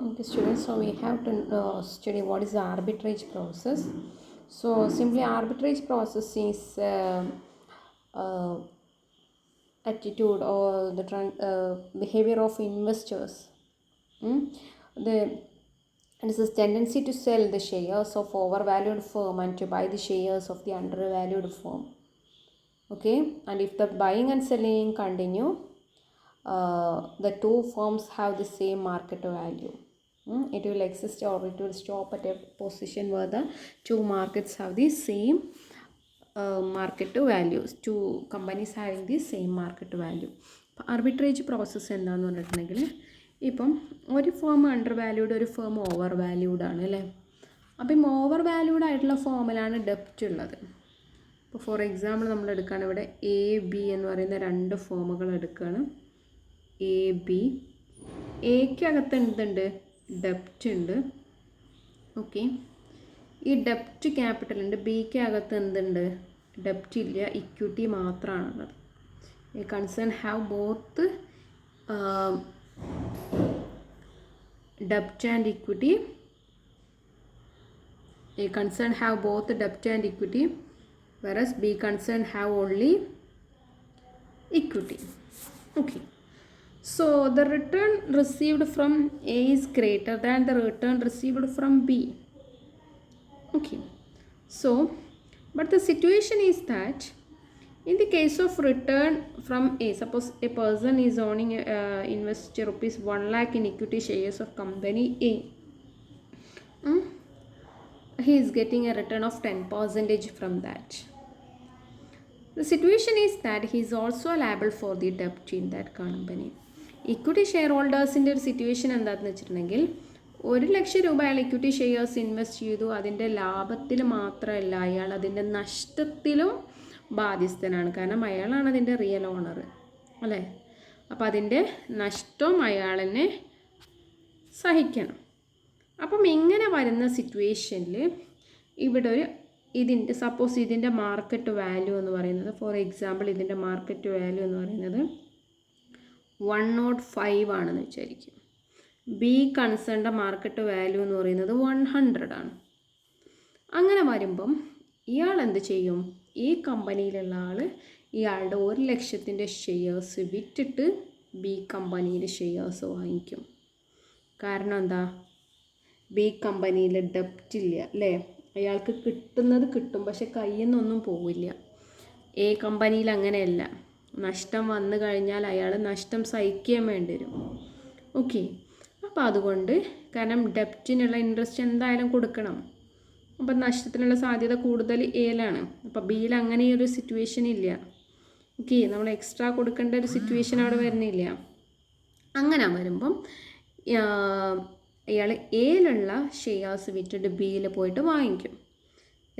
Okay, students, so we have to study what is the arbitrage process. So, simply arbitrage process is uh, attitude or the behavior of investors. The and this is tendency to sell the shares of overvalued firm and to buy the shares of the undervalued firm. Okay, and if the buying and selling continue, the two firms have the same market value. It will exist or it will stop at a position where the two markets have the same market values. Two companies having the same market value. Arbitrage process എന്താണെന്ന് പറഞ്ഞിട്ടുണ്ടെങ്കിൽ ഇപ്പം ഒരു firm under valued ഒരു firm over valued ആണ് അല്ലേ. അപ്പം over valued ആയിട്ടുള്ള ഫോമിലാണ് ഡെപ്റ്റ് ഉള്ളത്. ഇപ്പോൾ ഫോർ എക്സാമ്പിൾ നമ്മൾ എടുക്കുകയാണ് ഇവിടെ എ ബി എന്ന് പറയുന്ന രണ്ട് ഫോമുകൾ എടുക്കുകയാണ്. എ ബി, എക്കകത്ത് എന്തുണ്ട്, ഡെപ്റ്റ് ഉണ്ട്. ഓക്കെ, ഈ ഡെപ്റ്റ് ക്യാപിറ്റൽ ഉണ്ട്. ബിക്ക് അകത്ത് എന്തുണ്ട്, ഡെപ്റ്റ് ഇല്ല, ഇക്വിറ്റി മാത്രമാണുള്ളത്. A concern have both debt and equity. A concern have both debt and equity, whereas B concern have only equity. Okay, so the return received from A is greater than the return received from B. Okay, so but the situation is that in the case of return from A, suppose a person is owning invest rupees 1 lakh in equity shares of company A. He is getting a return of 10% from that. The situation is that he is also liable for the debt in that company. Equity shareholders-ൻ്റെ ഒരു situation എന്താണെന്ന് വെച്ചിട്ടുണ്ടെങ്കിൽ 1,00,000 രൂപ അയാൾ equity shares invest ചെയ്തു. അതിൻ്റെ ലാഭത്തിൽ മാത്രമല്ല, അയാൾ അതിൻ്റെ നഷ്ടത്തിലും ബാധ്യസ്ഥനാണ്. കാരണം അയാളാണ് അതിൻ്റെ റിയൽ ഓണർ അല്ലേ. അപ്പോൾ അതിൻ്റെ നഷ്ടവും അയാളെന്നെ സഹിക്കണം. അപ്പം ഇങ്ങനെ വരുന്ന സിറ്റുവേഷനിൽ ഇവിടെ ഒരു ഇതിൻ്റെ സപ്പോസ് ഇതിൻ്റെ മാർക്കറ്റ് വാല്യൂ എന്ന് പറയുന്നത്, ഫോർ എക്സാമ്പിൾ ഇതിൻ്റെ മാർക്കറ്റ് വാല്യൂ എന്ന് പറയുന്നത് 105 ആണെന്ന് വിചാരിക്കും. ബി കൺസേണിൻ്റെ മാർക്കറ്റ് വാല്യൂ എന്ന് പറയുന്നത് 100 ആണ്. അങ്ങനെ വരുമ്പം ഇയാൾ എന്ത് ചെയ്യും, ഈ കമ്പനിയിലുള്ള ആൾ ഇയാളുടെ 1,00,000 ഷെയർസ് വിറ്റിട്ട് ബി കമ്പനിയിൽ ഷെയർസ് വാങ്ങിക്കും. കാരണം എന്താ, ബി കമ്പനിയിൽ ഡെപ്റ്റ് ഇല്ല അല്ലേ. അയാൾക്ക് കിട്ടുന്നത് കിട്ടും, പക്ഷെ കയ്യിൽ നിന്നൊന്നും പോവില്ല. എ കമ്പനിയിൽ അങ്ങനെയല്ല. നഷ്ടം വന്നു കഴിഞ്ഞാൽ അയാൾ നഷ്ടം സഹിക്കാൻ വേണ്ടി വരും. ഓക്കെ, അപ്പോൾ അതുകൊണ്ട് കാരണം ഡെപ്റ്റിനുള്ള ഇൻട്രസ്റ്റ് എന്തായാലും കൊടുക്കണം. അപ്പം നഷ്ടത്തിനുള്ള സാധ്യത കൂടുതൽ എയിലാണ്. അപ്പോൾ ബിയിൽ അങ്ങനെ ഒരു സിറ്റുവേഷൻ ഇല്ല. ഓക്കെ, നമ്മൾ എക്സ്ട്രാ കൊടുക്കേണ്ട ഒരു സിറ്റുവേഷൻ അവിടെ വരുന്നില്ല. അങ്ങനെ വരുമ്പം അയാൾ എയിലുള്ള ഷെയർസ് വിറ്റിട്ട് ബിയിൽ പോയിട്ട് വാങ്ങിക്കും.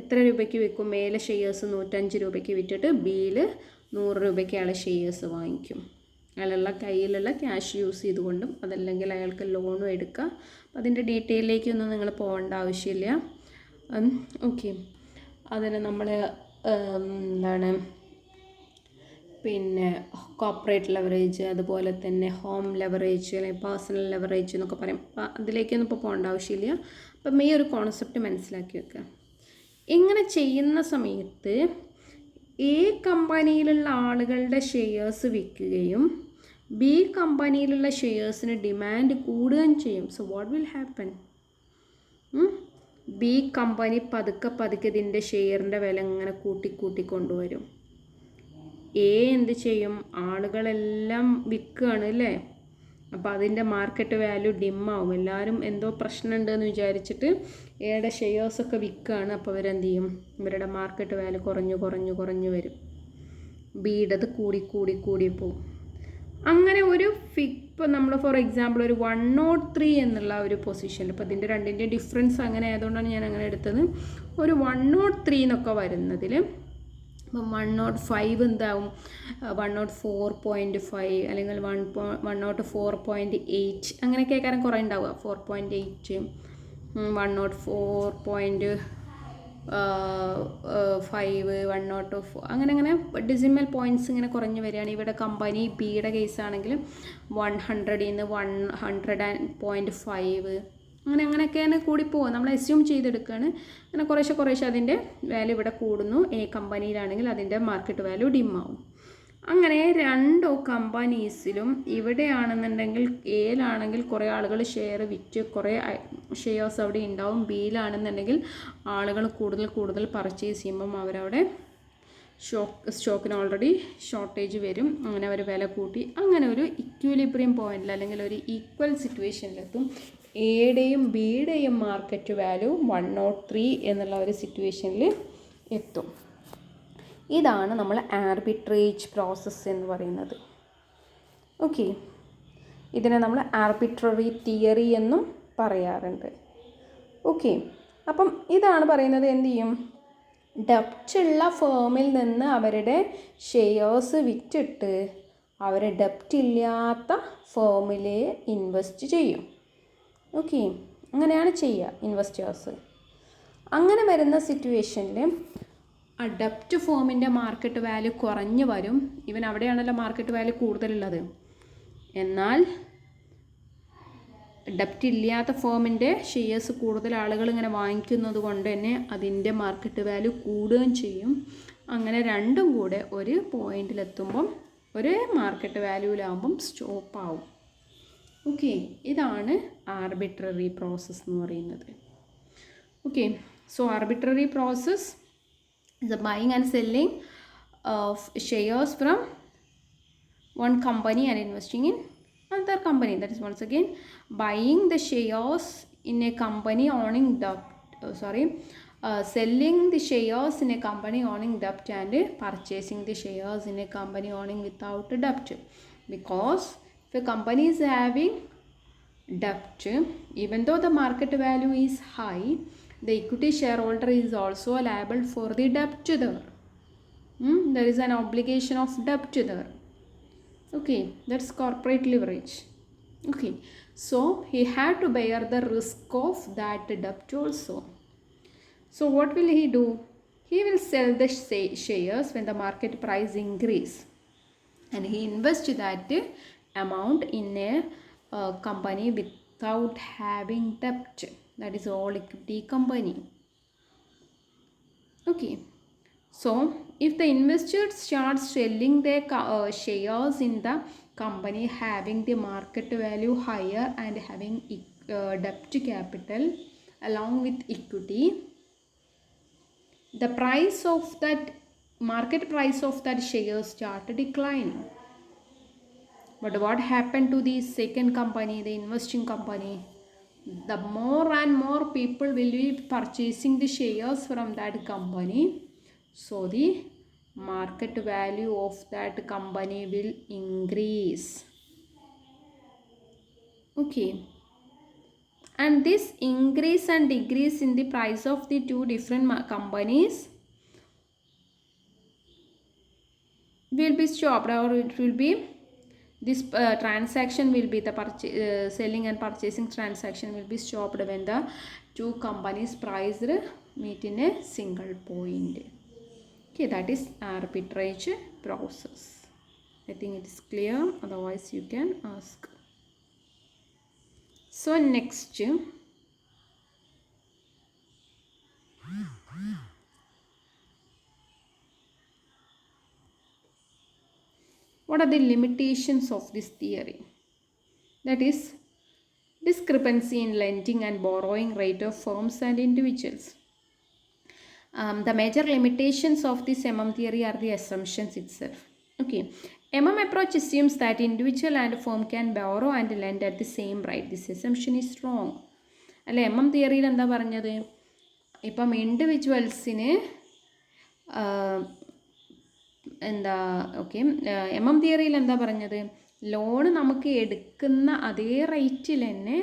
എത്ര രൂപയ്ക്ക് വിൽക്കും, എയിലെ ഷെയർസ് 105 രൂപയ്ക്ക് വിറ്റിട്ട് ബിയിൽ 100 രൂപയ്ക്ക് അയാൾ ഷെയർസ് വാങ്ങിക്കും. അയാളുള്ള കയ്യിലുള്ള ക്യാഷ് യൂസ് ചെയ്തുകൊണ്ടും അതല്ലെങ്കിൽ അയാൾക്ക് ലോണും എടുക്കുക. അപ്പം അതിൻ്റെ ഡീറ്റെയിലേക്കൊന്നും നിങ്ങൾ പോകേണ്ട ആവശ്യമില്ല. ഓക്കെ, അതിന് നമ്മൾ എന്താണ് പിന്നെ കോർപ്പറേറ്റ് ലെവറേജ്, അതുപോലെ തന്നെ ഹോം ലെവറേജ് അല്ലെങ്കിൽ പേഴ്സണൽ ലെവറേജ് എന്നൊക്കെ പറയും. അപ്പം അതിലേക്കൊന്നും ഇപ്പോൾ പോകേണ്ട ആവശ്യമില്ല. അപ്പം ഈ ഒരു കോൺസെപ്റ്റ് മനസ്സിലാക്കി വെക്കുക. ഇങ്ങനെ ചെയ്യുന്ന സമയത്ത് എ കമ്പനിയിലുള്ള ആളുകളുടെ ഷെയർസ് വിൽക്കുകയും ബി കമ്പനിയിലുള്ള ഷെയർസിന് ഡിമാൻഡ് കൂടുകയും ചെയ്യും. So what will happen, B company പതുക്കെ പതുക്കെ ഇതിൻ്റെ ഷെയറിൻ്റെ വില ഇങ്ങനെ കൂട്ടിക്കൊണ്ടുവരും. എ എന്ത് ചെയ്യും, ആളുകളെല്ലാം വിൽക്കുകയാണ് അല്ലേ. അപ്പോൾ അതിൻ്റെ മാർക്കറ്റ് വാല്യൂ ഡിമ്മാവും. എല്ലാവരും എന്തോ പ്രശ്നമുണ്ടെന്ന് വിചാരിച്ചിട്ട് എയുടെ ഷെയർസൊക്കെ വിൽക്കുകയാണ്. അപ്പോൾ അവരെന്ത് ചെയ്യും, ഇവരുടെ മാർക്കറ്റ് വാല്യൂ കുറഞ്ഞു വരും. ബിയുടേത് കൂടി പോകും. അങ്ങനെ ഒരു ഇപ്പോൾ നമ്മൾ ഫോർ എക്സാമ്പിൾ ഒരു 103 എന്നുള്ള ഒരു പൊസിഷനിൽ, ഇപ്പോൾ ഇതിൻ്റെ രണ്ടിൻ്റെ ഡിഫറൻസ് അങ്ങനെ ആയതുകൊണ്ടാണ് ഞാൻ അങ്ങനെ എടുത്തത്. ഒരു 103 എന്നൊക്കെ വരുന്നതിൽ ഇപ്പം 105 എന്താവും, 104.5 അല്ലെങ്കിൽ 104.8 അങ്ങനെയൊക്കെ കുറേ ഉണ്ടാവുക. 4.8, 104. 5 102 അങ്ങനെ ഡെസിമൽ പോയിൻറ്റ്സ് ഇങ്ങനെ കുറഞ്ഞ് വരികയാണ്. ഇവിടെ കമ്പനി ബിയുടെ കേസാണെങ്കിൽ 100 100.5 അങ്ങനെയൊക്കെയാണ് കൂടിപ്പോവുക. നമ്മൾ അസ്യൂം ചെയ്തെടുക്കുകയാണ്. അങ്ങനെ കുറേശ്ശെ അതിൻ്റെ വാല്യൂ ഇവിടെ കൂടുന്നു. എ കമ്പനിയിലാണെങ്കിൽ അതിൻ്റെ മാർക്കറ്റ് വാല്യൂ ഡിമ്മാവും. അങ്ങനെ രണ്ടോ കമ്പനീസിലും ഇവിടെയാണെന്നുണ്ടെങ്കിൽ എയിലാണെങ്കിൽ കുറേ ആളുകൾ ഷെയർ വിറ്റ് കുറേ ഷെയർസ് അവിടെ ഉണ്ടാവും. ബിയിലാണെന്നുണ്ടെങ്കിൽ ആളുകൾ കൂടുതൽ പർച്ചേസ് ചെയ്യുമ്പം അവരവിടെ സ്റ്റോക്കിന് ഓൾറെഡി ഷോർട്ടേജ് വരും. അങ്ങനെ അവർ വില കൂട്ടി അങ്ങനെ ഒരു ഇക്വിലിബ്രിയം പോയിന്റിൽ അല്ലെങ്കിൽ ഒരു ഈക്വൽ സിറ്റുവേഷനിലെത്തും. എയുടെയും ബിയുടെയും മാർക്കറ്റ് വാല്യൂ 103 എന്നുള്ള ഒരു സിറ്റുവേഷനിൽ എത്തും. ഇതാണ് നമ്മൾ ആർബിട്രേജ് പ്രോസസ്സ് എന്ന് പറയുന്നത്. ഓക്കെ, ഇതിനെ നമ്മൾ ആർബിട്രറി തിയറി എന്നും പറയാറുണ്ട്. ഓക്കെ, അപ്പം ഇതാണ് പറയുന്നത്. എന്ത് ചെയ്യും? ഡെപ്റ്റുള്ള ഫേമിൽ നിന്ന് അവരുടെ ഷെയർസ് വിറ്റിട്ട് അവർ ഡെപ്റ്റ് ഇല്ലാത്ത ഫേമിൽ ഇൻവെസ്റ്റ് ചെയ്യും. ഓക്കെ, അങ്ങനെയാണ് ചെയ്യുക ഇൻവെസ്റ്റേഴ്സ്. അങ്ങനെ വരുന്ന സിറ്റുവേഷനിൽ ആ ഡെപ്റ്റ് ഫേമിൻ്റെ മാർക്കറ്റ് വാല്യൂ കുറഞ്ഞു വരും. ഇവൻ അവിടെയാണല്ലോ മാർക്കറ്റ് വാല്യൂ കൂടുതലുള്ളത്. എന്നാൽ ഡെപ്റ്റ് ഇല്ലാത്ത ഫേമിൻ്റെ ഷെയർസ് കൂടുതൽ ആളുകൾ ഇങ്ങനെ വാങ്ങിക്കുന്നത് കൊണ്ട് തന്നെ അതിൻ്റെ മാർക്കറ്റ് വാല്യൂ കൂടുകയും ചെയ്യും. അങ്ങനെ രണ്ടും കൂടെ ഒരു പോയിന്റിലെത്തുമ്പം ഒരേ മാർക്കറ്റ് വാല്യൂവിലാകുമ്പം സ്റ്റോപ്പാവും. ഓക്കെ, ഇതാണ് ആർബിട്രറി പ്രോസസ്സ് എന്ന് പറയുന്നത്. Okay, so arbitrary process is the buying and selling of shares from one company and investing in another company. That is once again buying the shares in a company owning debt. Selling the shares in a company owning debt and purchasing the shares in a company owning without debt. Because if a company is having debt, even though the market value is high, the equity shareholder is also liable for the debt there. There is an obligation of debt there. Okay, that's corporate leverage. Okay, so he had to bear the risk of that debt also. So what will he do? He will sell the shares when the market price increase, and he invest that amount in a company without having debt. That is all equity company. Okay, so if the investors start selling their shares in the company having the market value higher and having debt capital along with equity, the price of that market price of that share start declining. But what happened to the second company, the investing company? The more and more people will be purchasing the shares from that company, so the market value of that company will increase. Okay, and this increase and decrease in the price of the two different companies will be stopped, or it will be this transaction will be the selling and purchasing transaction will be stopped when the two companies price meet in a single point. Okay, that is arbitrage process. I think it is clear, otherwise you can ask. So next, what are the limitations of this theory? That is discrepancy in lending and borrowing rate of firms and individuals. The major limitations of this MM theory are the assumptions itself. Okay, MM approach assumes that individual and firm can borrow and lend at the same rate. This assumption is wrong. അല്ല, MM തിയറിയിൽ എന്താ പറഞ്ഞത്? ഇപ്പം ഇൻഡിവിജ്വൽസിന് MM തിയറിയിൽ എന്താ പറഞ്ഞത്? Loan നമുക്ക് എടുക്കുന്ന അതേ റേറ്റിൽ തന്നെ,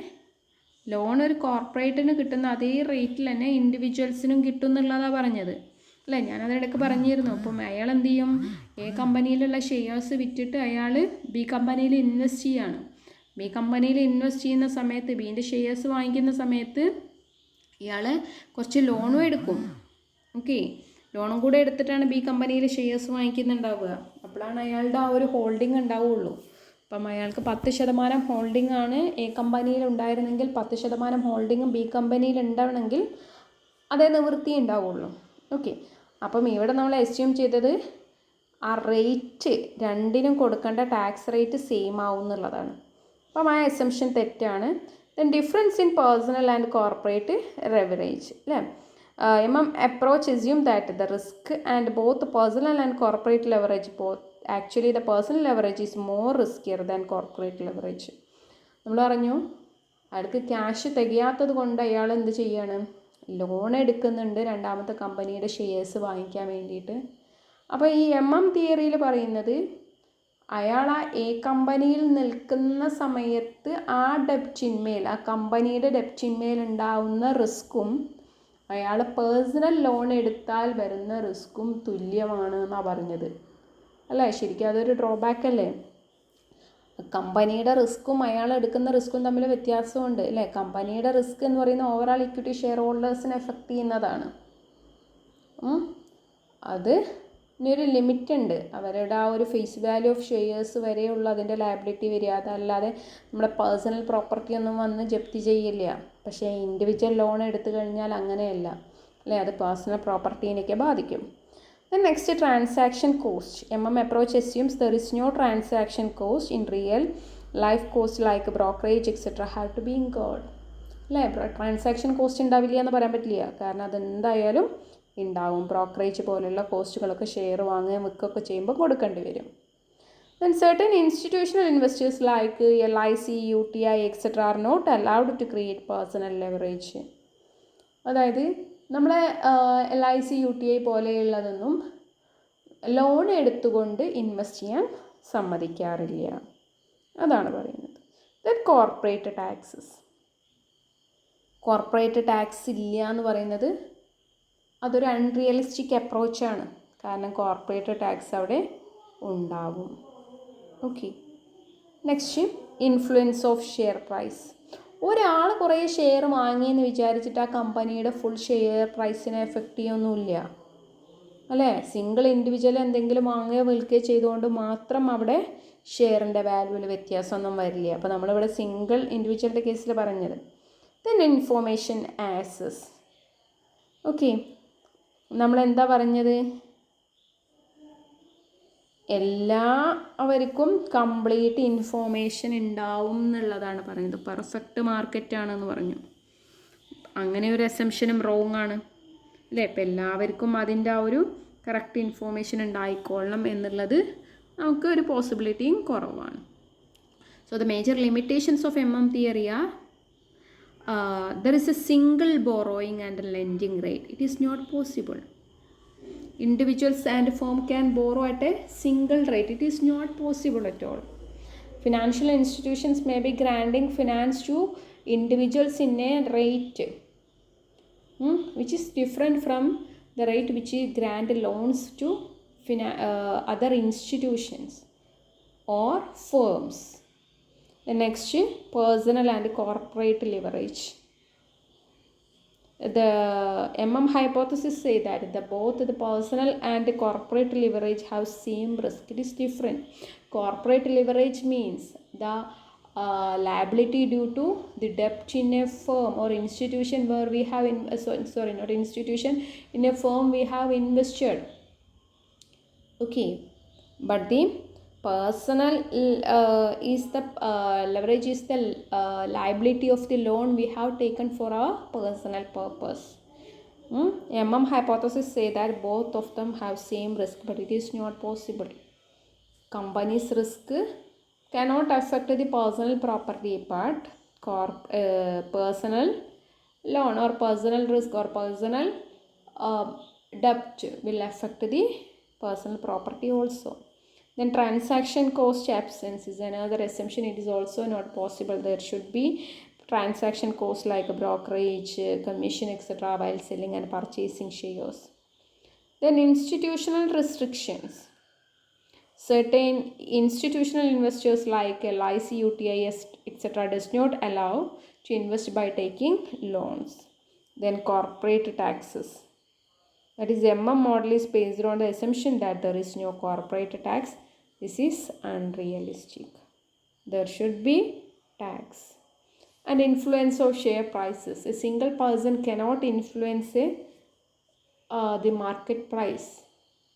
ലോൺ ഒരു കോർപ്പറേറ്റിന് കിട്ടുന്ന അതേ റേറ്റിൽ തന്നെ ഇൻഡിവിജ്വൽസിനും കിട്ടും എന്നുള്ളതാണ് പറഞ്ഞത് അല്ലേ? ഞാനതിനിടയ്ക്ക് പറഞ്ഞിരുന്നു. അപ്പം അയാൾ എന്ത് ചെയ്യും? എ കമ്പനിയിലുള്ള ഷെയർസ് വിറ്റിട്ട് അയാൾ ബി കമ്പനിയിൽ ഇൻവെസ്റ്റ് ചെയ്യാണ്. ബി കമ്പനിയിൽ ഇൻവെസ്റ്റ് ചെയ്യുന്ന സമയത്ത്, ബീൻ്റെ ഷെയർസ് വാങ്ങിക്കുന്ന സമയത്ത് ഇയാൾ കുറച്ച് ലോണും എടുക്കും. ഓക്കെ, ലോണും കൂടെ എടുത്തിട്ടാണ് ബി കമ്പനിയിൽ ഷെയർസ് വാങ്ങിക്കുന്നുണ്ടാവുക. അപ്പോഴാണ് അയാളുടെ ആ ഒരു ഹോൾഡിംഗ് ഉണ്ടാവുള്ളൂ. അപ്പം അയാൾക്ക് 10% ഹോൾഡിംഗ് ആണ് എ കമ്പനിയിൽ ഉണ്ടായിരുന്നെങ്കിൽ 10% ഹോൾഡിങ്ങും ബി കമ്പനിയിൽ ഉണ്ടാവണമെങ്കിൽ അതേ നിവൃത്തി ഉണ്ടാവുള്ളൂ. ഓക്കെ, അപ്പം ഇവിടെ നമ്മൾ അസ്യൂം ചെയ്തത് ആ റേറ്റ് രണ്ടിനും കൊടുക്കേണ്ട ടാക്സ് റേറ്റ് സെയിം ആവും എന്നുള്ളതാണ്. അപ്പം ആ അസംഷൻ തെറ്റാണ്. Then difference in personal and corporate leverage അല്ലേ. approach assume that the risk and both personal and corporate leverage actually the personal leverage is more riskier than corporate leverage. നമ്മൾ പറഞ്ഞു അയാൾക്ക് cash തികയാത്തത് കൊണ്ട് അയാൾ എന്ത് ചെയ്യാണ്, ലോൺ എടുക്കുന്നുണ്ട് രണ്ടാമത്തെ കമ്പനിയുടെ ഷെയർസ് വാങ്ങിക്കാൻ വേണ്ടിയിട്ട്. അപ്പോൾ ഈ തിയറിയിൽ പറയുന്നത് അയാൾ ആ എ കമ്പനിയിൽ നിൽക്കുന്ന സമയത്ത് ആ ഡെപ്റ്റിന്മേൽ, ആ കമ്പനിയുടെ ഡെപ്റ്റിന്മേൽ ഉണ്ടാവുന്ന റിസ്ക്കും അയാൾ പേഴ്സണൽ ലോൺ എടുത്താൽ വരുന്ന റിസ്ക്കും തുല്യമാണ് എന്നാണ് പറഞ്ഞത് അല്ലേ. ശരിക്കും അതൊരു ഡ്രോബാക്ക് അല്ലേ. കമ്പനിയുടെ റിസ്ക്കും അയാൾ എടുക്കുന്ന റിസ്ക്കും തമ്മിൽ വ്യത്യാസമുണ്ട് അല്ലേ. കമ്പനിയുടെ റിസ്ക് എന്ന് പറയുന്ന ഓവറാൾ ഇക്വിറ്റി ഷെയർ ഹോൾഡേഴ്സിനെ എഫക്റ്റ് ചെയ്യുന്നതാണ്. അത് ഒരു ലിമിറ്റ് ഉണ്ട്. അവരുടെ ആ ഒരു ഫേസ് വാല്യൂ ഓഫ് ഷെയർസ് വരെയുള്ള അതിൻ്റെ ലയബിലിറ്റി വരിക. അതല്ലാതെ നമ്മുടെ പേഴ്സണൽ പ്രോപ്പർട്ടി ഒന്നും വന്ന് ജപ്തി ചെയ്യില്ല. പക്ഷേ ഇൻഡിവിജ്വൽ ലോൺ എടുത്തു കഴിഞ്ഞാൽ അങ്ങനെയല്ല അല്ലേ, അത് പേഴ്സണൽ പ്രോപ്പർട്ടീനൊക്കെ ബാധിക്കും. Then next, transaction cost. Approach assumes there is no transaction cost in real life. Costs like brokerage etc. have to be incurred. അല്ലേ, ട്രാൻസാക്ഷൻ കോസ്റ്റ് ഉണ്ടാവില്ല എന്ന് പറയാൻ പറ്റില്ല. കാരണം അതെന്തായാലും ഉണ്ടാവും. ബ്രോക്കറേജ് പോലുള്ള കോസ്റ്റുകളൊക്കെ ഷെയർ വാങ്ങുകയും വിൽക്കുകയൊക്കെ ചെയ്യുമ്പോൾ കൊടുക്കേണ്ടി വരും. Then certain institutional investors like LIC, UTI etc. are not allowed to create personal leverage. അതായത് നമ്മളെ LIC, UTI പോലെയുള്ളതൊന്നും ലോൺ എടുത്തുകൊണ്ട് ഇൻവെസ്റ്റ് ചെയ്യാൻ സമ്മതിക്കാറില്ല. അതാണ് പറയുന്നത്. Then corporate taxes. Corporate tax ഇല്ല എന്ന് പറയുന്നത് അതൊരു അൺറിയലിസ്റ്റിക് അപ്രോച്ചാണ്. കാരണം കോർപ്പറേറ്റ് ടാക്സ് അവിടെ ഉണ്ടാവും. Okay, next influence of share price. ഒരാൾ കുറേ ഷെയർ വാങ്ങിയെന്ന് വിചാരിച്ചിട്ട് ആ കമ്പനിയുടെ ഫുൾ ഷെയർ പ്രൈസിനെ എഫക്റ്റ് ചെയ്യൊന്നുമില്ല അല്ലേ. സിംഗിൾ ഇൻഡിവിജ്വൽ എന്തെങ്കിലും വാങ്ങുകയോ വിൽക്കുകയോ ചെയ്തുകൊണ്ട് മാത്രം അവിടെ ഷെയറിൻ്റെ വാല്യൂവിൽ വ്യത്യാസമൊന്നും വരില്ല. അപ്പോൾ നമ്മളിവിടെ സിംഗിൾ ഇൻഡിവിജ്വലിൻ്റെ കേസിൽ പറഞ്ഞത്. Then information access. ഓക്കെ, നമ്മളെന്താ പറഞ്ഞത്, എല്ലാവർക്കും കംപ്ലീറ്റ് ഇൻഫോർമേഷൻ ഉണ്ടാവും എന്നുള്ളതാണ് പറയുന്നത്. പെർഫെക്റ്റ് മാർക്കറ്റാണെന്ന് പറഞ്ഞു. അങ്ങനെ ഒരു അസംഷനും റോങ് ആണ് അല്ലേ. ഇപ്പം എല്ലാവർക്കും അതിൻ്റെ ആ ഒരു കറക്റ്റ് ഇൻഫോർമേഷൻ ഉണ്ടായിക്കൊള്ളണം എന്നുള്ളത് നമുക്ക് ഒരു പോസിബിലിറ്റിയും കുറവാണ്. So the major limitations of theory are there is a single borrowing and a lending rate. It is not possible. Individuals and firm can borrow at a single rate. It is not possible at all. Financial institutions may be granting finance to individuals in a rate which is different from the rate which is grant loans to other institutions or firms. The next, personal and corporate leverage. The hypothesis say that both the personal and the corporate leverage have same risk. It is different. Corporate leverage means the liability due to the debt in a firm or institution where we have in a firm we have invested. Okay, but the personal is the leverage is the liability of the loan we have taken for our personal purpose. Hypothesis say that both of them have same risk, but it is not possible. Company's risk cannot affect the personal property, but personal loan or personal risk or personal debt will affect the personal property also. Then transaction cost absence is another assumption. It is also not possible. There should be transaction cost like brokerage, commission etc. while selling and purchasing shares. Then institutional restrictions. Certain institutional investors like LIC, UTI etc. does not allow to invest by taking loans. Then corporate taxes. That is, MM model is based on the assumption that there is no corporate tax. This is unrealistic. There should be tax. And influence of share prices. A single person cannot influence the market price.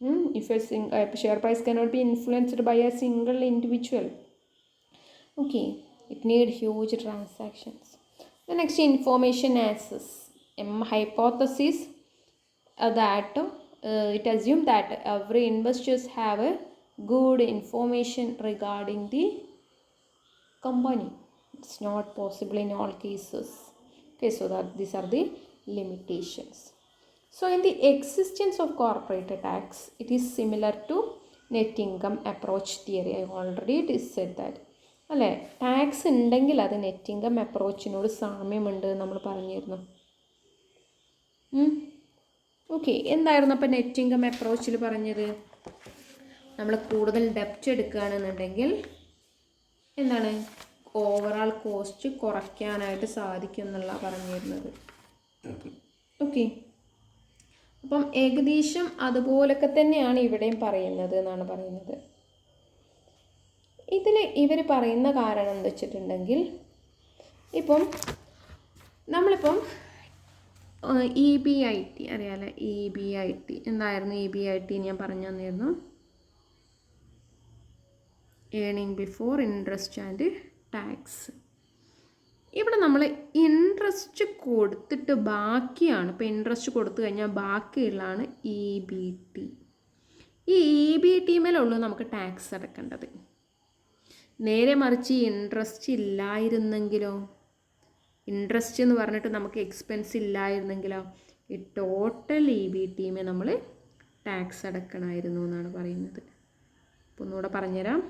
If a share price cannot be influenced by a single individual. Okay, it need huge transactions. The next, information access. Hypothesis that it assumes that every investors have a good information regarding the company. It's not possible in all cases. Okay, so that these are the limitations. So in the existence of corporate tax, it is similar to net income approach theory. I already said that. അല്ലേ, tax ഉണ്ടെങ്കിൽ അത് net income അപ്രോച്ചിനോട് സാമ്യമുണ്ട് നമ്മൾ പറഞ്ഞിരുന്നു. Okay, എന്തായിരുന്നു അപ്പോൾ net income അപ്രോച്ചിൽ പറഞ്ഞത്? നമ്മൾ കൂടുതൽ ഡെപ്റ്റ് എടുക്കുകയാണെന്നുണ്ടെങ്കിൽ എന്താണ്, ഓവറാൾ കോസ്റ്റ് കുറയ്ക്കാനായിട്ട് സാധിക്കും എന്നുള്ള പറഞ്ഞിരുന്നത്. ഓക്കെ, അപ്പം ഏകദേശം അതുപോലൊക്കെ തന്നെയാണ് ഇവിടെയും പറയുന്നത് എന്നാണ് പറയുന്നത്. ഇതിൽ ഇവർ പറയുന്ന കാരണം എന്താ വെച്ചിട്ടുണ്ടെങ്കിൽ, ഇപ്പം നമ്മളിപ്പം EBIT അറിയാമല്ലേ, EBIT എന്തായിരുന്നു? EBIT ഞാൻ പറഞ്ഞു തന്നിരുന്നു, earning before interest and tax. ഇവിടെ നമ്മൾ ഇൻട്രസ്റ്റ് കൊടുത്തിട്ട് ബാക്കിയാണ്, ഇപ്പോൾ ഇൻട്രസ്റ്റ് കൊടുത്തു കഴിഞ്ഞാൽ ബാക്കിയുള്ളതാണ് EBT. ഈ EBT മേലുള്ളൂ നമുക്ക് ടാക്സ് അടക്കേണ്ടത്. നേരെ മറിച്ച് ഈ ഇൻട്രസ്റ്റ് ഇല്ലായിരുന്നെങ്കിലോ, ഇൻട്രസ്റ്റ് എന്ന് പറഞ്ഞിട്ട് നമുക്ക് എക്സ്പെൻസ് ഇല്ലായിരുന്നെങ്കിലോ, ഈ ടോട്ടൽ EBT നമ്മൾ ടാക്സ് അടക്കണമായിരുന്നു എന്നാണ് പറയുന്നത്. അപ്പോൾ ഒന്നുകൂടെ പറഞ്ഞുതരാം.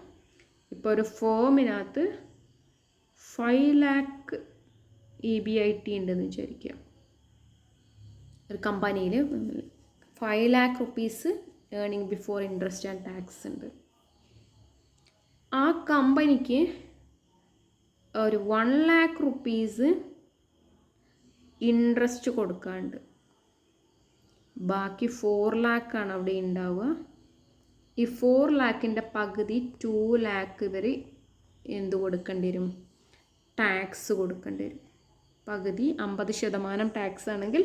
ഇപ്പോൾ ഒരു ഫോമിനകത്ത് 5 lakh EBIT ഉണ്ടെന്ന് വിചാരിക്കുക. ഒരു കമ്പനിയിൽ 5 lakh rupees earning before interest and tax ഉണ്ട്. ആ കമ്പനിക്ക് ഒരു 1 lakh rupees ഇൻട്രസ്റ്റ് കൊടുക്കാണ്ട്, ബാക്കി 4 lakh ആണ് അവിടെ ഉണ്ടാവുക. ഈ 4 lakhൻ്റെ പകുതി 2 lakh ഇവർ എന്ത് കൊടുക്കേണ്ടി വരും? ടാക്സ് കൊടുക്കേണ്ടി വരും. പകുതി 50% ടാക്സ് ആണെങ്കിൽ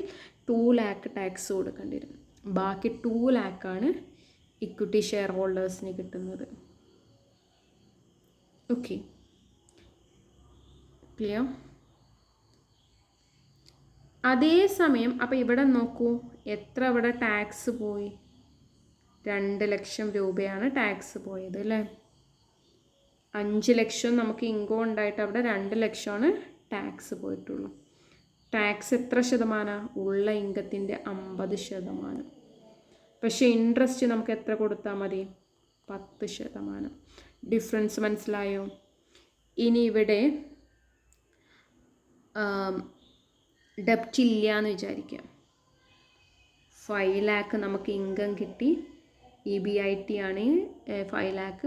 2 lakh ടാക്സ് കൊടുക്കേണ്ടി വരും. ബാക്കി 2 lakh ആണ് ഇക്വിറ്റി ഷെയർ ഹോൾഡേഴ്സിന് കിട്ടുന്നത്. Okay, clear? അതേസമയം അപ്പോൾ ഇവിടെ നോക്കൂ, എത്ര ഇവിടെ ടാക്സ് പോയി? 2 ലക്ഷം രൂപയാണ് ടാക്സ് പോയത് അല്ലേ. 5 ലക്ഷം നമുക്ക് ഇൻകം ഉണ്ടായിട്ട് അവിടെ 2 ലക്ഷമാണ് ടാക്സ് പോയിട്ടുള്ളൂ. ടാക്സ് എത്ര ശതമാനമാണ്? ഉള്ള ഇൻകത്തിൻ്റെ 50%. പക്ഷേ ഇൻട്രസ്റ്റ് നമുക്ക് എത്ര കൊടുത്താൽ മതി? 10%. ഡിഫറൻസ് മനസ്സിലായോ? ഇനി ഇവിടെ ഡെപ്റ്റ് ഇല്ല എന്ന് വിചാരിക്കാം. 5 lakh നമുക്ക് ഇൻകം കിട്ടി, EBIT ആണ് 5 lakh.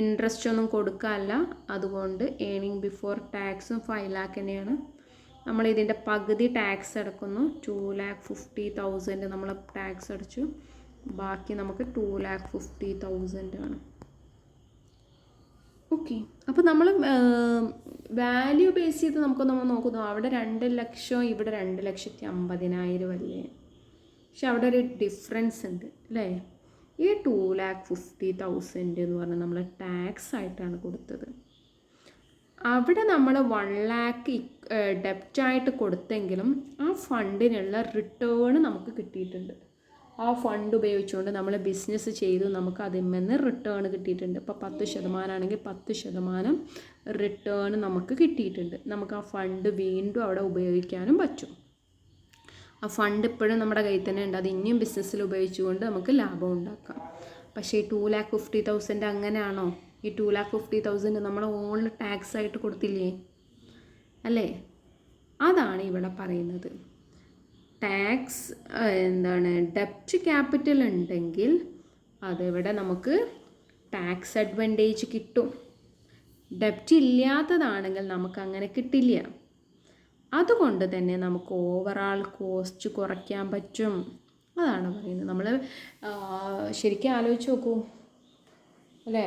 ഇൻട്രസ്റ്റ് ഒന്നും കൊടുക്കാനല്ല, അതുകൊണ്ട് ഏണിംഗ് ബിഫോർ ടാക്സും 5 lakh തന്നെയാണ്. നമ്മൾ ഇതിൻ്റെ പകുതി ടാക്സ് അടക്കുന്നു, 2,50,000 നമ്മൾ ടാക്സ് അടച്ചു. ബാക്കി നമുക്ക് 2,50,000 ആണ്. ഓക്കെ, അപ്പോൾ നമ്മൾ വാല്യൂ ബേസ് ചെയ്ത് നമ്മൾ നോക്കുന്നു. അവിടെ 2 ലക്ഷം, ഇവിടെ 2,50,000 അല്ലേ. പക്ഷെ അവിടെ ഒരു ഡിഫറൻസ് ഉണ്ട് അല്ലേ. ഈ 2,50,000 എന്ന് പറഞ്ഞാൽ നമ്മൾ ടാക്സ് ആയിട്ടാണ് കൊടുത്തത്. അവിടെ നമ്മൾ 1 lakh ഡെപ്റ്റായിട്ട് കൊടുത്തെങ്കിലും ആ ഫണ്ടിനുള്ള റിട്ടേൺ നമുക്ക് കിട്ടിയിട്ടുണ്ട്. ആ ഫണ്ട് ഉപയോഗിച്ചുകൊണ്ട് നമ്മൾ ബിസിനസ് ചെയ്തു, നമുക്ക് അതിൽ നിന്ന് റിട്ടേൺ കിട്ടിയിട്ടുണ്ട്. ഇപ്പോൾ 10% ആണെങ്കിൽ 10% റിട്ടേൺ നമുക്ക് കിട്ടിയിട്ടുണ്ട്. നമുക്ക് ആ ഫണ്ട് വീണ്ടും അവിടെ ഉപയോഗിക്കാനും പറ്റും. ആ ഫണ്ട് ഇപ്പോഴും നമ്മുടെ കയ്യിൽ തന്നെ ഉണ്ട്, അത് ഇനിയും ബിസിനസ്സിൽ ഉപയോഗിച്ചുകൊണ്ട് നമുക്ക് ലാഭം ഉണ്ടാക്കാം. പക്ഷേ ഈ 2,50,000 അങ്ങനെയാണോ? ഈ 2,50,000 നമ്മൾ ഓൺലി ടാക്സ് ആയിട്ട് കൊടുത്തില്ലേ അല്ലേ? അതാണ് ഇവിടെ പറയുന്നത്. ടാക്സ് എന്താണ്, ഡെപ്റ്റ് ക്യാപിറ്റൽ ഉണ്ടെങ്കിൽ അതിവിടെ നമുക്ക് ടാക്സ് അഡ്വാൻറ്റേജ് കിട്ടും. ഡെപ്റ്റ് ഇല്ലാത്തതാണെങ്കിൽ നമുക്ക് അങ്ങനെ കിട്ടില്ല. അതുകൊണ്ട് തന്നെ നമുക്ക് ഓവറാൾ കോസ്റ്റ് കുറയ്ക്കാൻ പറ്റും. അതാണ് പറയുന്നത്. നമ്മൾ ശരിക്കും ആലോചിച്ച് നോക്കൂ അല്ലേ,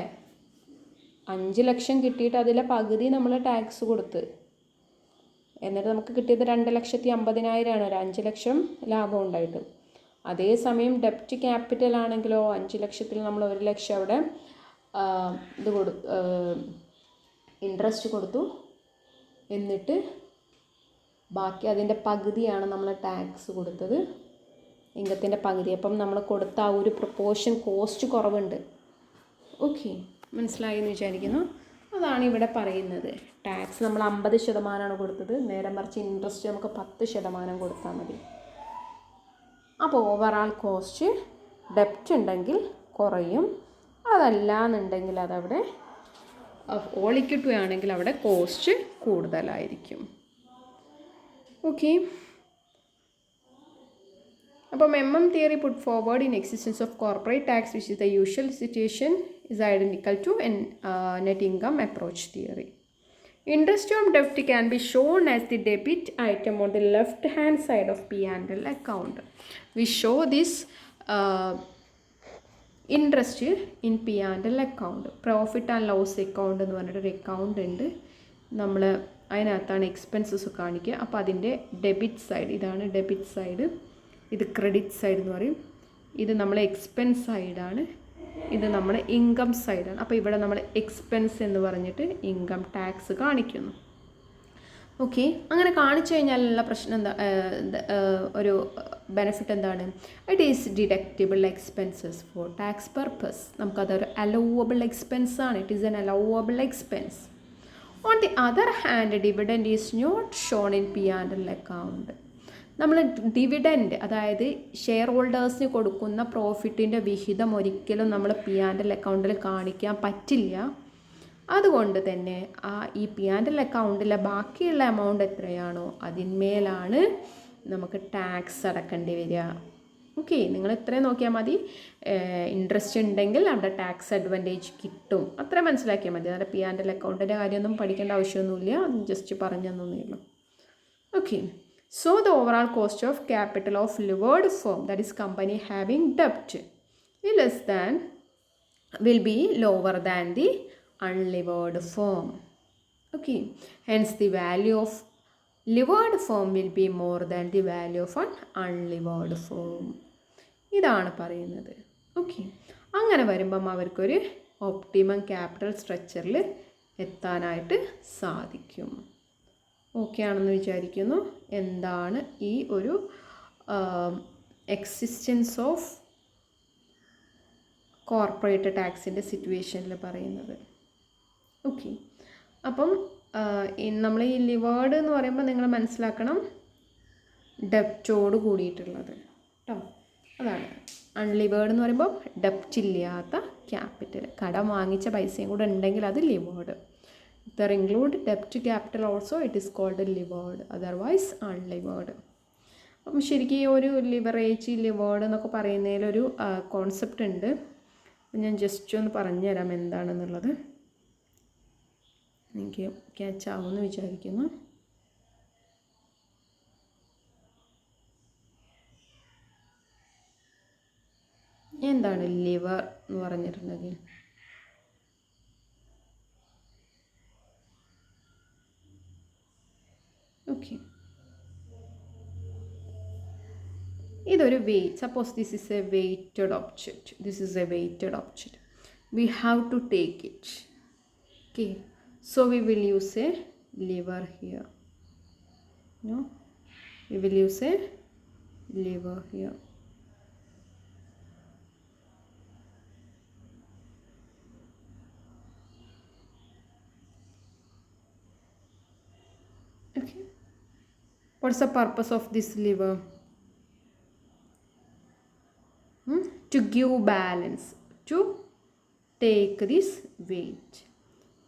5 ലക്ഷം കിട്ടിയിട്ട് അതിലെ പകുതി നമ്മൾ ടാക്സ് കൊടുത്ത്, എന്നിട്ട് നമുക്ക് കിട്ടിയത് 2,50,000 ഒരു 5 ലക്ഷം ലാഭം ഉണ്ടായിട്ട്. അതേസമയം ഡെപ്റ്റ് ക്യാപിറ്റൽ ആണെങ്കിലോ 5 ലക്ഷത്തിൽ നമ്മൾ 1 ലക്ഷം അവിടെ ഇൻട്രസ്റ്റ് കൊടുത്തു, എന്നിട്ട് ബാക്കി അതിൻ്റെ പകുതിയാണ് നമ്മൾ ടാക്സ് കൊടുത്തത്, ഇൻകത്തിൻ്റെ പകുതി. അപ്പം നമ്മൾ കൊടുത്ത ആ ഒരു പ്രൊപ്പോർഷൻ കോസ്റ്റ് കുറവുണ്ട്. ഓക്കെ, മനസ്സിലായി എന്ന് വിചാരിക്കുന്നു. അതാണ് ഇവിടെ പറയുന്നത്. ടാക്സ് നമ്മൾ 50% കൊടുത്തത്, നേരെ മറിച്ച് ഇൻട്രസ്റ്റ് നമുക്ക് 10% കൊടുത്താൽ മതി. അപ്പോൾ ഓവറാൾ കോസ്റ്റ് ഡെപ്റ്റ് ഉണ്ടെങ്കിൽ കുറയും, അതല്ല എന്നുണ്ടെങ്കിൽ അതവിടെ ഓൾ ഇക്വിറ്റി ആണെങ്കിൽ അവിടെ കോസ്റ്റ് കൂടുതലായിരിക്കും. ഓക്കെ, അപ്പം theory put forward in existence of corporate tax which is the usual situation is identical to net income approach theory. Interest on debt can be shown as the debit item on the left hand side of P&L account. We show this interest in P&L account. Profit and loss account എന്ന് പറഞ്ഞിട്ടൊരു account ഉണ്ട്. നമ്മൾ അതിനകത്താണ് expenses കാണിക്കുക. അപ്പോൾ അതിൻ്റെ debit side ഇതാണ് debit side, ഇത് ക്രെഡിറ്റ് സൈഡ് എന്ന് പറയും. ഇത് നമ്മളെ എക്സ്പെൻസ് സൈഡാണ്, ഇത് നമ്മൾ ഇൻകം സൈഡാണ്. അപ്പോൾ ഇവിടെ നമ്മൾ എക്സ്പെൻസ് എന്ന് പറഞ്ഞിട്ട് ഇൻകം ടാക്സ് കാണിക്കുന്നു. ഓക്കെ, അങ്ങനെ കാണിച്ചു കഴിഞ്ഞാലുള്ള പ്രശ്നം എന്താ, ഒരു ബെനിഫിറ്റ് എന്താണ്? It is deductible expenses for tax purpose. നമുക്കതൊരു അലൗവബിൾ എക്സ്പെൻസ് ആണ്. It is an allowable expense. On the other hand dividend is not shown in P&L account. നമ്മൾ ഡിവിഡൻഡ്, അതായത് ഷെയർ ഹോൾഡേഴ്സിന് കൊടുക്കുന്ന പ്രോഫിറ്റിൻ്റെ വിഹിതം ഒരിക്കലും നമ്മൾ P&L അക്കൗണ്ടിൽ കാണിക്കാൻ പറ്റില്ല. അതുകൊണ്ട് തന്നെ ഈ P&L അക്കൗണ്ടിലെ ബാക്കിയുള്ള എമൗണ്ട് എത്രയാണോ അതിന്മേലാണ് നമുക്ക് ടാക്സ് അടക്കേണ്ടി വരിക. ഓക്കെ, നിങ്ങൾ ഇത്രയും നോക്കിയാൽ മതി. ഇൻട്രസ്റ്റ് ഉണ്ടെങ്കിൽ അവിടെ ടാക്സ് അഡ്വാൻറ്റേജ് കിട്ടും, അത്ര മനസ്സിലാക്കിയാൽ മതി. അതായത് P&L അക്കൗണ്ടിൻ്റെ കാര്യമൊന്നും പഠിക്കേണ്ട ആവശ്യമൊന്നുമില്ല, അത് ജസ്റ്റ് പറഞ്ഞു തന്നേ ഉള്ളൂ. Okay, so the overall cost of capital of levered firm, that is company having debt, will be lower than the unlevered firm. Okay, hence the value of levered firm will be more than the value of an unlevered firm. ഇതാണ് പറയുന്നത്. Okay, അങ്ങനെ വരുമ്പം അവർക്കൊരു optimum capital സ്ട്രക്ചറിൽ എത്താനായിട്ട് സാധിക്കും. Okay ആണെന്ന് വിചാരിക്കുന്നു. എന്താണ് ഈ ഒരു എക്സിസ്റ്റൻസ് ഓഫ് കോർപ്പറേറ്റ് ടാക്സിൻ്റെ സിറ്റുവേഷനിൽ പറയുന്നത്? ഓക്കെ, അപ്പം നമ്മൾ ഈ ലിവേർഡ് എന്ന് പറയുമ്പോൾ നിങ്ങൾ മനസ്സിലാക്കണം ഡെപ്റ്റോട് കൂടിയിട്ടുള്ളത് കേട്ടോ. അതാണ് അൺലിവേർഡ് എന്ന് പറയുമ്പോൾ ഡെപ്റ്റ് ഇല്ലാത്ത ക്യാപിറ്റൽ, കടം വാങ്ങിച്ച പൈസയും കൂടെ ഉണ്ടെങ്കിൽ അത് levered. There include debt capital also, it is called levered, otherwise unlevered. അപ്പം ശരിക്കും ഈ ഒരു ലിവറേജ് ലിവേർഡ് എന്നൊക്കെ പറയുന്നതിലൊരു കോൺസെപ്റ്റ് ഉണ്ട്. ഞാൻ ജസ്റ്റ് ഒന്ന് പറഞ്ഞു തരാം എന്താണെന്നുള്ളത്. എനിക്ക് ക്യാച്ച് ആവുമെന്ന് വിചാരിക്കുന്നു. എന്താണ് ലിവർ എന്ന് പറഞ്ഞിട്ടുണ്ടെങ്കിൽ, ഓക്കെ, ഇതൊരു weight. Suppose this is a weighted object, this is a weighted object. We have to take it. Okay, so we will use a lever here. No, we will use a lever here. Okay, what's the purpose of this lever? To give balance, to take this weight.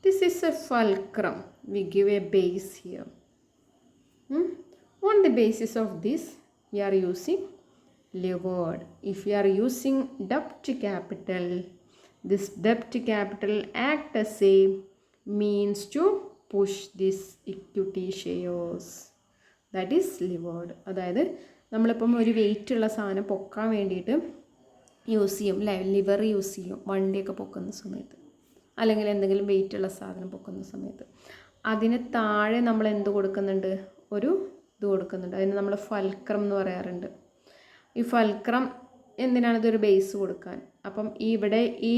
This is a fulcrum. We give a base here. On the basis of this, we are using levered. If we are using debt capital, this debt capital act as a means to push this equity shares, that is levered. അതായത് നമ്മളിപ്പം ഒരു വെയിറ്റുള്ള സാധനം പൊക്കാൻ വേണ്ടിയിട്ട് use ചെയ്യും, liver use ചെയ്യും വണ്ടിയൊക്കെ പൊക്കുന്ന സമയത്ത്, അല്ലെങ്കിൽ എന്തെങ്കിലും വെയിറ്റുള്ള സാധനം പൊക്കുന്ന സമയത്ത്. അതിന് താഴെ നമ്മൾ എന്ത് കൊടുക്കുന്നുണ്ട്, ഒരു ഇത് കൊടുക്കുന്നുണ്ട്, അതിന് നമ്മൾ ഫൽക്രം എന്ന് പറയാറുണ്ട്. ഈ ഫൽക്രം എന്തിനാണ്, ഇതൊരു ബേസ് കൊടുക്കാൻ. അപ്പം ഇവിടെ ഈ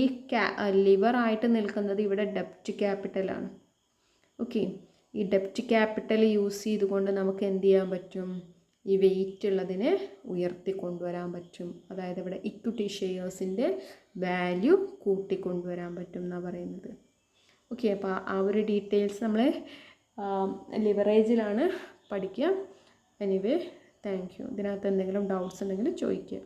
ലിവറായിട്ട് നിൽക്കുന്നത് ഇവിടെ ഡെപ്റ്റ് ക്യാപിറ്റലാണ്. ഓക്കെ, ഈ ഡെപ്റ്റ് ക്യാപിറ്റൽ യൂസ് ചെയ്തുകൊണ്ട് നമുക്ക് എന്ത് ചെയ്യാൻ പറ്റും, ഈ വെയിറ്റ് ഉള്ളതിനെ ഉയർത്തിക്കൊണ്ടുവരാൻ പറ്റും. അതായത് ഇവിടെ ഇക്വിറ്റി ഷെയർസിൻ്റെ വാല്യൂ കൂട്ടിക്കൊണ്ടുവരാൻ പറ്റും എന്നാണ് പറയുന്നത്. ഓക്കെ, അപ്പോൾ ആ ഒരു ഡീറ്റെയിൽസ് നമ്മൾ ലിവറേജിലാണ് പഠിക്കുക. Anyway, thank you. ഇതിനകത്ത് എന്തെങ്കിലും ഡൗട്ട്സ് ഉണ്ടെങ്കിൽ ചോദിക്കുക.